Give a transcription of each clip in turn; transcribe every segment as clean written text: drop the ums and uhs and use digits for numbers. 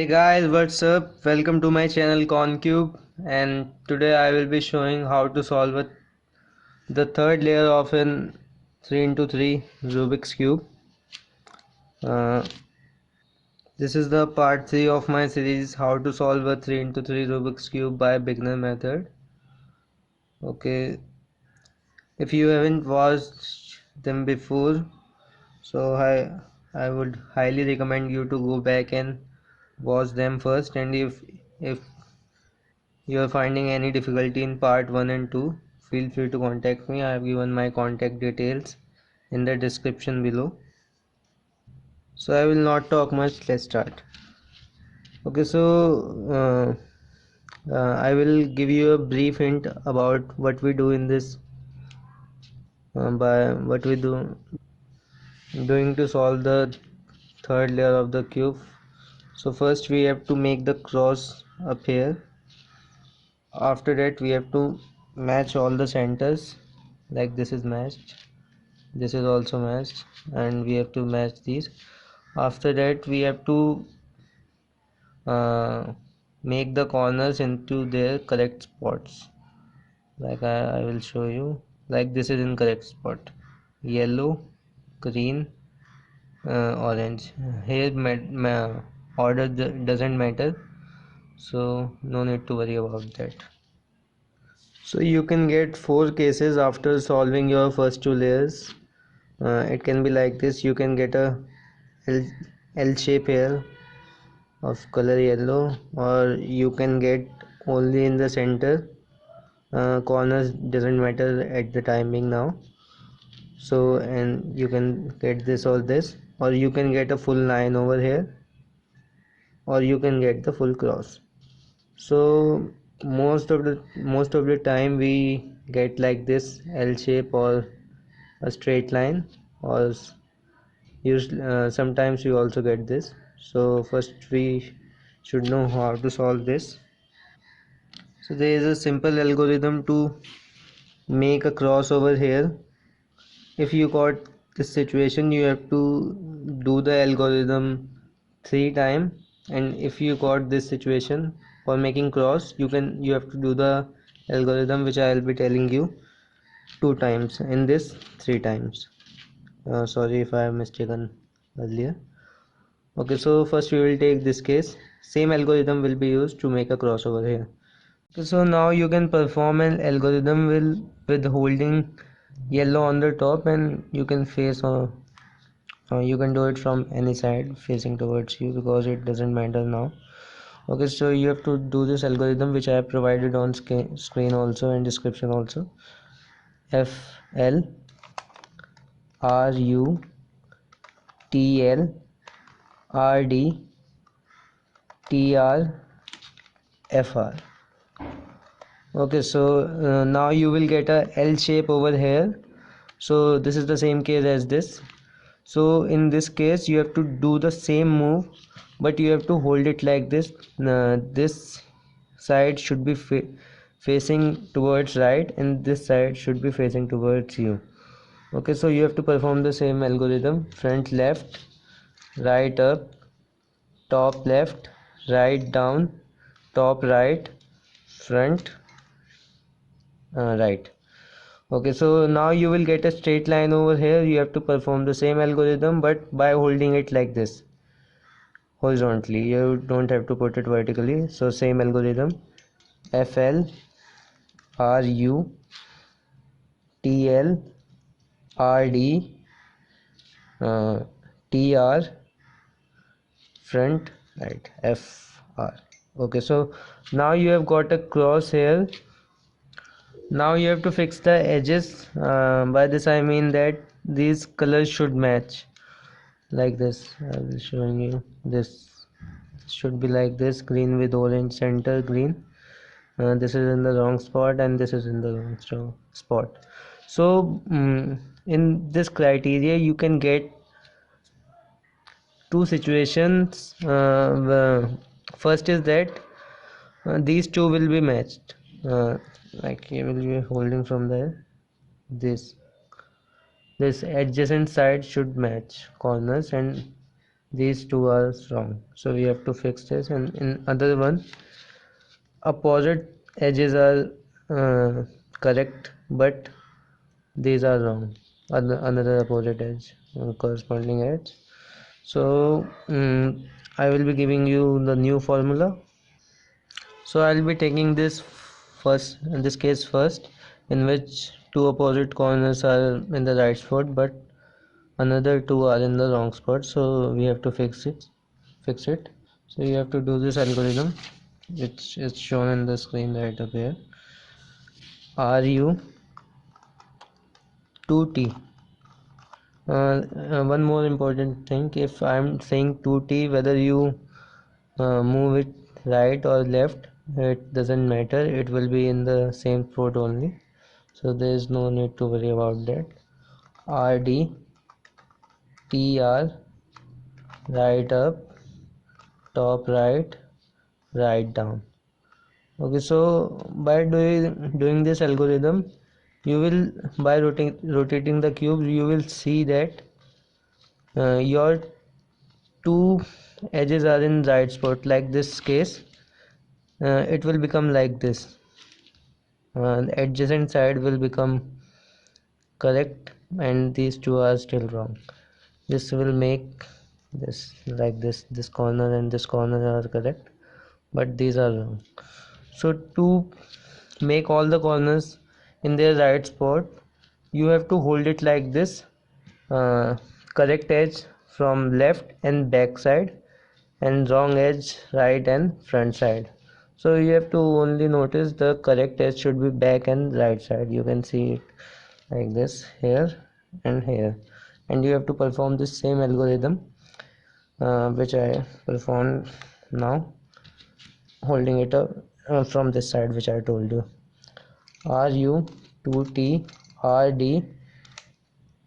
Hey guys, what's up? Welcome to my channel Concube, and today I will be showing how to solve the third layer of an 3 into 3 Rubik's Cube. Uh, this is the part 3 of my series how to solve a 3 into 3 Rubik's Cube by beginner method. Okay, if you haven't watched them before, so I would highly recommend you to go back and watch them first, and if you are finding any difficulty in part 1 and 2, feel free to contact me. I have given my contact details in the description below. So I will not talk much, let's start. Okay, so I will give you a brief hint about what we do in this, by what we do doing to solve the third layer of the cube. So first we have to make the cross up here. After that we have to match all the centers, like this is matched, this is also matched, and we have to match these. After that we have to uh, make the corners into their correct spots, like I will show you. Like this is in correct spot, yellow, green, orange. Here order doesn't matter, so no need to worry about that. So you can get 4 cases after solving your first 2 layers. It can be like this. You can get a L, L shape here of color yellow, or you can get only in the center. Corners doesn't matter at the timing now. So, and you can get this or this, or you can get a full line over here, or you can get the full cross. So most of the time we get like this L shape or a straight line, or sometimes we also get this. So first we should know how to solve this. So there is a simple algorithm to make a cross over here. If you got this situation, you have to do the algorithm 3 times, and if you got this situation for making cross, you have to do the algorithm which I will be telling you 2 times, in this 3 times. Sorry if I have mistaken earlier. Okay, so first we will take this case. Same algorithm will be used to make a crossover here. Okay, so now you can perform an algorithm with holding yellow on the top, and you can you can do it from any side facing towards you, because it doesn't matter now. Okay, so you have to do this algorithm which I have provided on screen also and description also. FLRUTLRDTRFR. Okay, so now you will get a L shape over here. So this is the same case as this. So in this case you have to do the same move, but you have to hold it like this. This side should be facing towards right, and this side should be facing towards you. Okay, so you have to perform the same algorithm: front left, right up, top left, right down, top right, front right. Okay, so now you will get a straight line over here. You have to perform the same algorithm, but by holding it like this horizontally. You don't have to put it vertically. So same algorithm: FLRUTLRD uh, TR front right FR. Okay, so now you have got a cross here. Now you have to fix the edges. By this I mean that these colors should match, like this. I will showing you. This should be like this: green with orange center, green. This is in the wrong spot, and this is in the wrong spot. So in this criteria you can get two situations. First is that these two will be matched, like you will be holding from there. This adjacent side should match corners, and these two are wrong, so we have to fix this. And in other one, opposite edges are correct, but these are wrong. Another opposite edge, corresponding edge. So I will be giving you the new formula. So I'll be taking this first, in this case first, in which two opposite corners are in the right spot, but another two are in the wrong spot. So we have to fix it. So you have to do this algorithm, which is shown in the screen right up here. Ru 2t. One more important thing, if I'm saying 2t, whether you move it right or left, it doesn't matter, it will be in the same spot only, so there is no need to worry about that. RD TR, right up, top right, right down. Okay, so by doing this algorithm, you will, by rotating the cube, you will see that your two edges are in right spot. Like this case, it will become like this. The adjacent side will become correct, and these two are still wrong. This will make this like this corner and this corner are correct, but these are wrong. So to make all the corners in their right spot, you have to hold it like this, uh, correct edge from left and back side, and wrong edge right and front side. So you have to only notice the correct edge should be back and right side. You can see it like this, here and here, and you have to perform this same algorithm which I performed now, holding it up from this side, which I told you. Ru 2t rd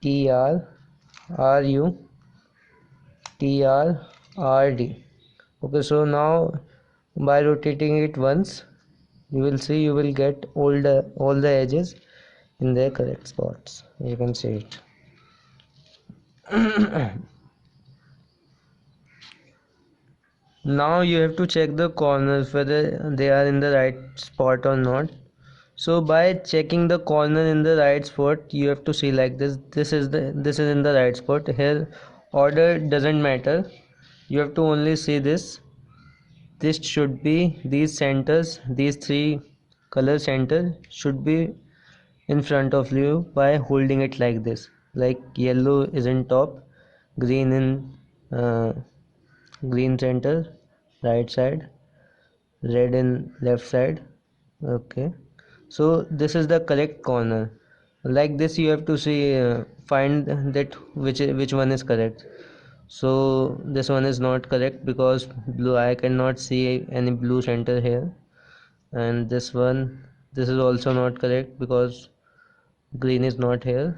tr ru tr rd. Okay, so now by rotating it once, you will see, you will get all the edges in their correct spots. You can see it. Now you have to check the corners whether they are in the right spot or not. So by checking the corner in the right spot, you have to see like this. This is in the right spot. Here order doesn't matter. You have to only see this. This should be, these centers, these three color center should be in front of you by holding it like this. Like yellow is in top, green in green center, right side, red in left side. Okay, so this is the correct corner. Like this you have to see, find that which one is correct. So this one is not correct because blue, I cannot see any blue center here. And this is also not correct because green is not here.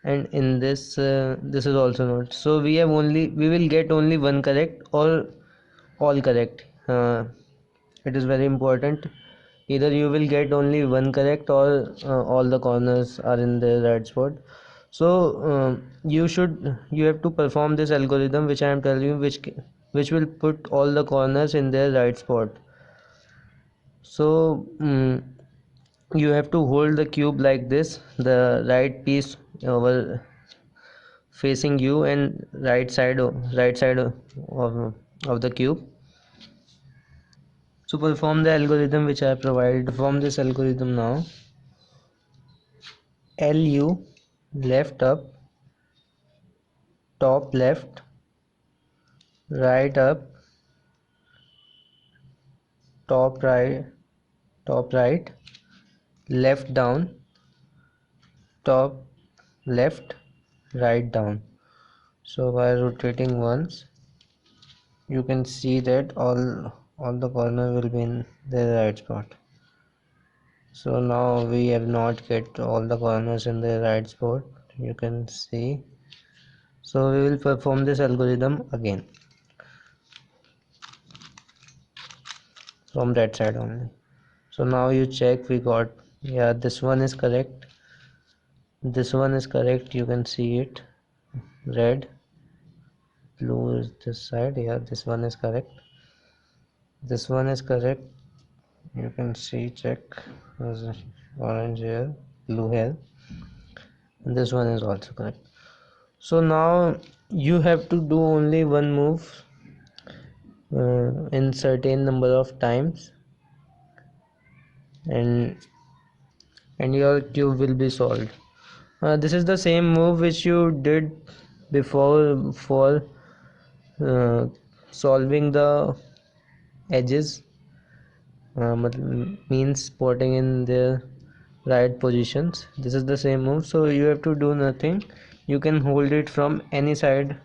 And in this is also not. So we will get only one correct or all correct. It is very important, either you will get only one correct or all the corners are in the right spot. So you have to perform this algorithm which I am telling you, which will put all the corners in their right spot. So you have to hold the cube like this, the right piece over facing you, and right side of the cube. So perform the algorithm which I provided. Perform this algorithm now. LU, left up, top left, right up, top right, top right, left down, top left, right down. So by rotating once, you can see that all the corner will be in the right spot. So now we have not get all the corners in the right spot, you can see. So we will perform this algorithm again from that side only. So now you check, we got, yeah, this one is correct, this one is correct, you can see it, red, blue is this side. Yeah, this one is correct. This one is correct. You can see, check. There's orange here, blue here, and this one is also correct. So now you have to do only one move in certain number of times, and your cube will be solved. This is the same move which you did before for uh, solving the edges, means putting in their right positions. This is the same move, so you have to do nothing. You can hold it from any side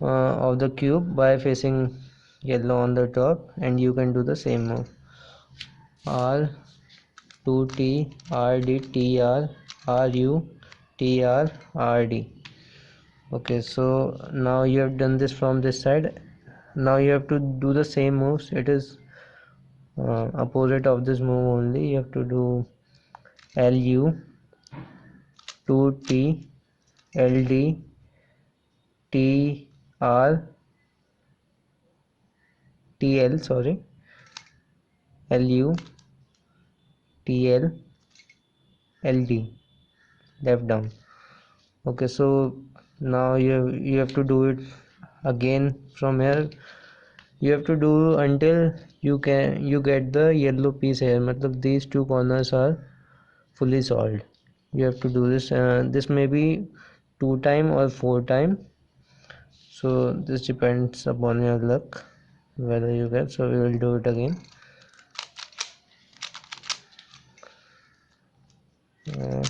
of the cube by facing yellow on the top, and you can do the same move. R 2T RD TR RU TR RD. Okay, so now you have done this from this side. Now you have to do the same moves. It is opposite of this move only. You have to do LU 2T LD TR TL, sorry, LU TL LD, left down. Okay, so now you have to do it again from here. You have to do until you get the yellow piece here. Matlab these two corners are fully solved. You have to do this. This may be 2 time or 4 time. So this depends upon your luck whether you get. So we will do it again. Uh,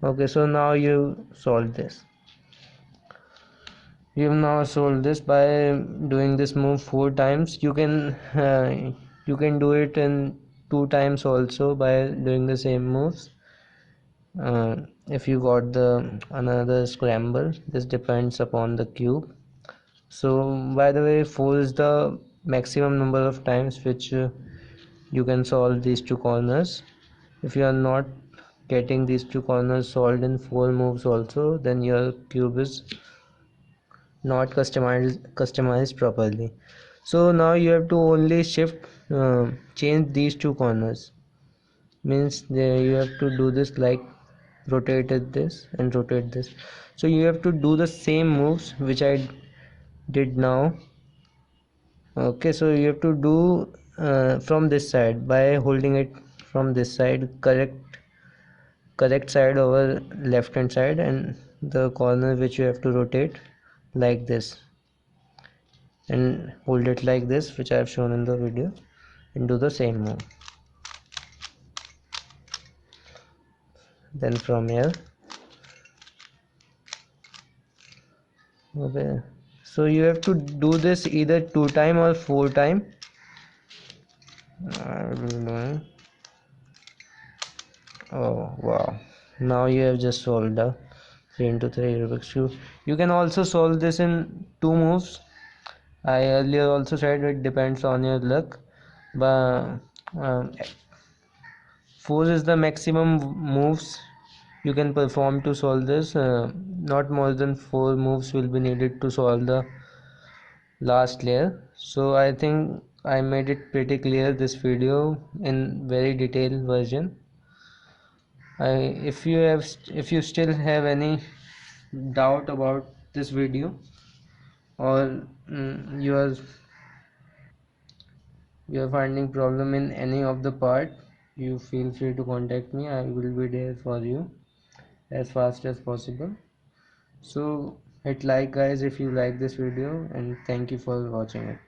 okay, so now you solve this. You've now solved this by doing this move 4 times. You can do it in 2 times also by doing the same moves. If you got the another scramble, this depends upon the cube. So by the way, 4 is the maximum number of times which you can solve these two corners. If you are not getting these two corners solved in 4 moves also, then your cube is not customized properly. So now you have to only change these two corners, means you have to do this like rotate this and rotate this. So you have to do the same moves which I did now. Okay, so you have to do from this side by holding it from this side, correct side over left hand side, and the corner which you have to rotate like this, and hold it like this, which I have shown in the video, and do the same move. Then from here, okay, so you have to do this either 2 time or 4 time. Oh wow, now you have just solved the 3 into 3 Rubik's Cube. You can also solve this in 2 moves. I earlier also said it depends on your luck, but 4 is the maximum moves you can perform to solve this. Not more than 4 moves will be needed to solve the last layer. So I think I made it pretty clear this video in very detailed version. If you still have any doubt about this video, or you are finding problem in any of the part, you feel free to contact me. I will be there for you as fast as possible. So hit like guys if you like this video, and thank you for watching it.